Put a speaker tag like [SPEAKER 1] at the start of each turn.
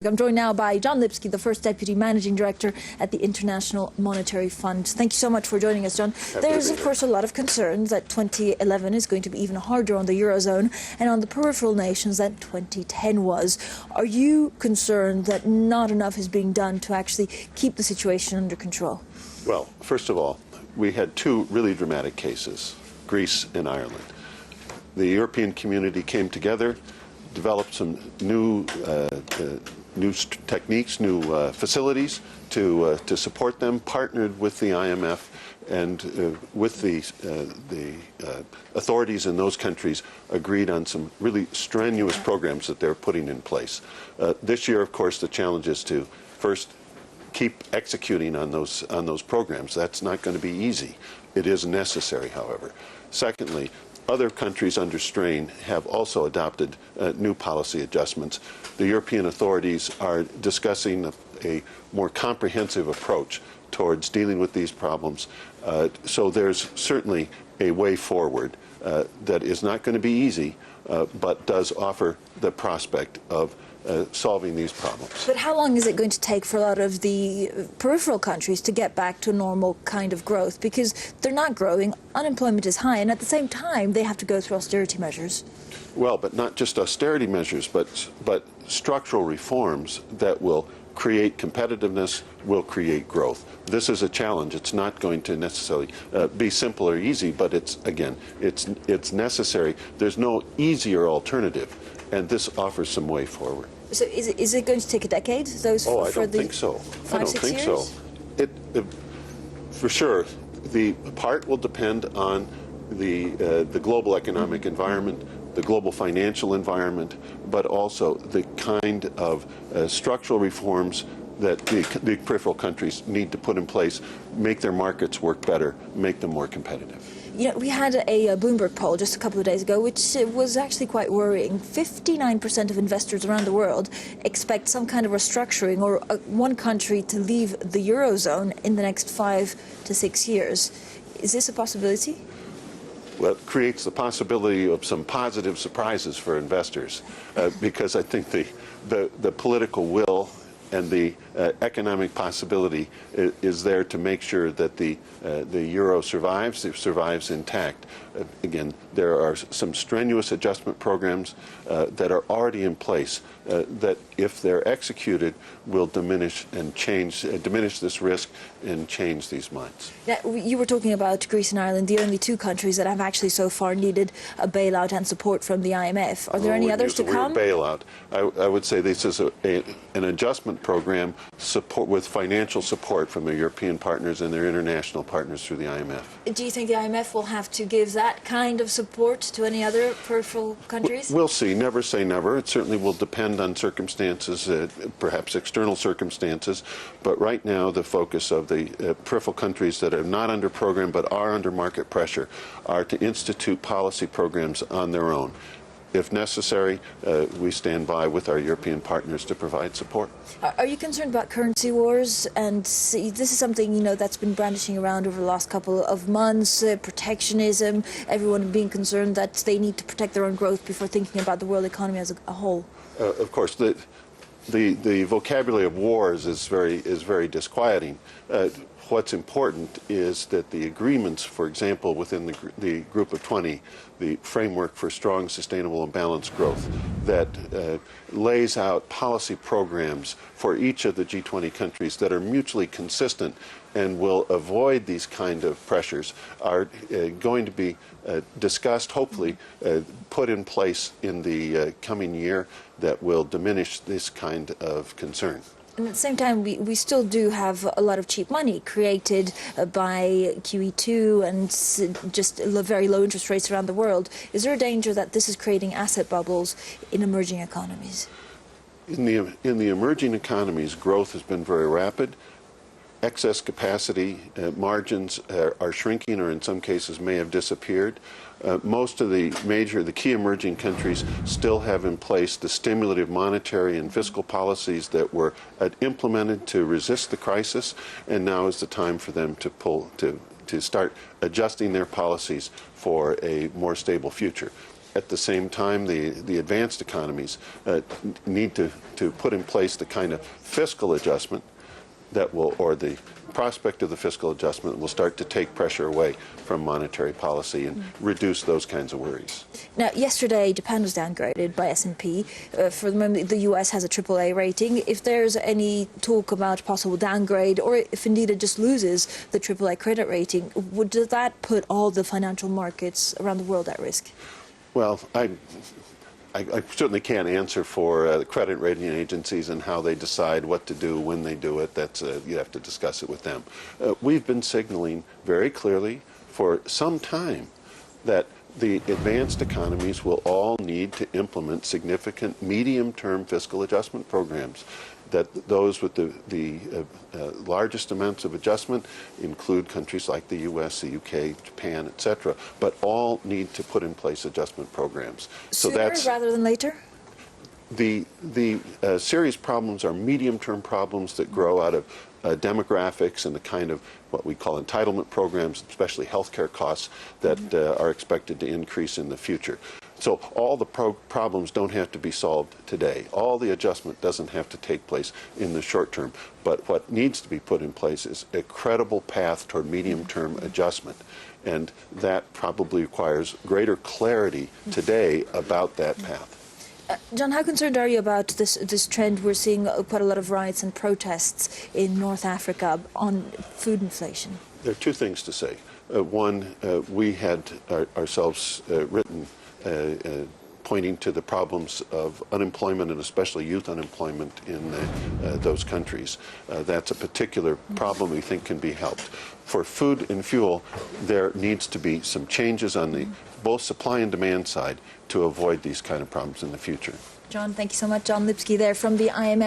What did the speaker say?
[SPEAKER 1] I'm joined now by John Lipsky, the first Deputy Managing Director at the International Monetary Fund. Thank you so much for joining us, John. There's, of course, a lot of concern that 2011 is going to be even harder on the Eurozone and on the peripheral nations than 2010 was. Are you concerned that not enough is being done to actually keep the situation under control?
[SPEAKER 2] Well, first of all, we had two really dramatic cases, Greece and Ireland. The European community came together, developed some new techniques, new facilities to support them, partnered with the IMF and with the authorities in those countries, agreed on some really strenuous programs that they're putting in place. This year, of course, the challenge is to first keep executing on those programs. That's not going to be easy. It is necessary, however. Secondly, other countries under strain have also adopted new policy adjustments. The European authorities are discussing a more comprehensive approach towards dealing with these problems. So there's certainly a way forward that is not going to be easy, but does offer the prospect of solving these problems.
[SPEAKER 1] But how long is it going to take for a lot of the peripheral countries to get back to normal kind of growth? Because they're not growing, unemployment is high, and at the same time they have to go through austerity measures.
[SPEAKER 2] Well, but not just austerity measures, but structural reforms that will create competitiveness, will create growth. This is a challenge. It's not going to necessarily be simple or easy, but it's necessary. There's no easier alternative, and this offers some way forward.
[SPEAKER 1] So is it going to take a decade?
[SPEAKER 2] Oh, I don't think so. I don't think so. For sure, the part will depend on the global economic environment, the global financial environment, but also the kind of structural reforms that the peripheral countries need to put in place, make their markets work better, make them more competitive.
[SPEAKER 1] You know, we had a Bloomberg poll just a couple of days ago, which was actually quite worrying. 59% of investors around the world expect some kind of restructuring or one country to leave the Eurozone in the next 5 to 6 years. Is this a possibility?
[SPEAKER 2] Well, it creates the possibility of some positive surprises for investors, because I think the political will and the economic possibility is there to make sure that the euro survives intact. Again, there are some strenuous adjustment programs that are already in place that, if they're executed, will diminish this risk and change these minds.
[SPEAKER 1] Yeah, you were talking about Greece and Ireland, the only two countries that have actually so far needed a bailout and support from the IMF. Are there any others to come?
[SPEAKER 2] Bailout. I would say this is an adjustment program with financial support from their European partners and their international partners through the IMF.
[SPEAKER 1] Do you think the IMF will have to give that kind of support to any other peripheral countries?
[SPEAKER 2] We'll see. Never say never. It certainly will depend on circumstances, perhaps external circumstances. But right now, the focus of the peripheral countries that are not under program but are under market pressure are to institute policy programs on their own. If necessary, we stand by with our European partners to provide support.
[SPEAKER 1] Are you concerned about currency wars? And this is something, you know, that's been brandishing around over the last couple of months, protectionism, everyone being concerned that they need to protect their own growth before thinking about the world economy as a whole. Of
[SPEAKER 2] course, the vocabulary of wars is very disquieting. What's important is that the agreements, for example, within the Group of 20, the framework for strong, sustainable, and balanced growth, that lays out policy programs for each of the G20 countries that are mutually consistent and will avoid these kind of pressures, are going to be discussed, hopefully put in place in the coming year, that will diminish this kind of concern.
[SPEAKER 1] And at the same time, we still do have a lot of cheap money created by QE2 and just very low interest rates around the world. Is there a danger that this is creating asset bubbles in emerging economies?
[SPEAKER 2] In the emerging economies, growth has been very rapid. Excess capacity margins are shrinking, or in some cases may have disappeared. Most of the key emerging countries still have in place the stimulative monetary and fiscal policies that were implemented to resist the crisis, and now is the time for them to start adjusting their policies for a more stable future. at the same time, the advanced economies need to put in place the kind of fiscal adjustment that will, or the prospect of the fiscal adjustment will start to take pressure away from monetary policy and reduce those kinds of worries.
[SPEAKER 1] Now, yesterday, Japan was downgraded by S&P. For the moment, the U.S. has a AAA rating. If there's any talk about possible downgrade, or if indeed it just loses the AAA credit rating, would that put all the financial markets around the world at risk?
[SPEAKER 2] Well, I certainly can't answer for the credit rating agencies and how they decide what to do when they do it. That's you have to discuss it with them. We've been signaling very clearly for some time that the advanced economies will all need to implement significant medium-term fiscal adjustment programs. That those with the largest amounts of adjustment include countries like the U.S., the U.K., Japan, etc., but all need to put in place adjustment programs. So
[SPEAKER 1] Sooner rather than later?
[SPEAKER 2] The serious problems are medium-term problems that grow out of demographics and the kind of what we call entitlement programs, especially healthcare costs, that are expected to increase in the future. So all the problems don't have to be solved today. All the adjustment doesn't have to take place in the short term. But what needs to be put in place is a credible path toward medium-term adjustment. And that probably requires greater clarity today about that path.
[SPEAKER 1] John, how concerned are you about this trend? We're seeing quite a lot of riots and protests in North Africa on food inflation.
[SPEAKER 2] There are two things to say. One, we had ourselves written pointing to the problems of unemployment and especially youth unemployment in those countries. That's a particular problem we think can be helped. For food and fuel, there needs to be some changes on the both supply and demand side to avoid these kind of problems in the future.
[SPEAKER 1] John, thank you so much. John Lipsky there from the IMF.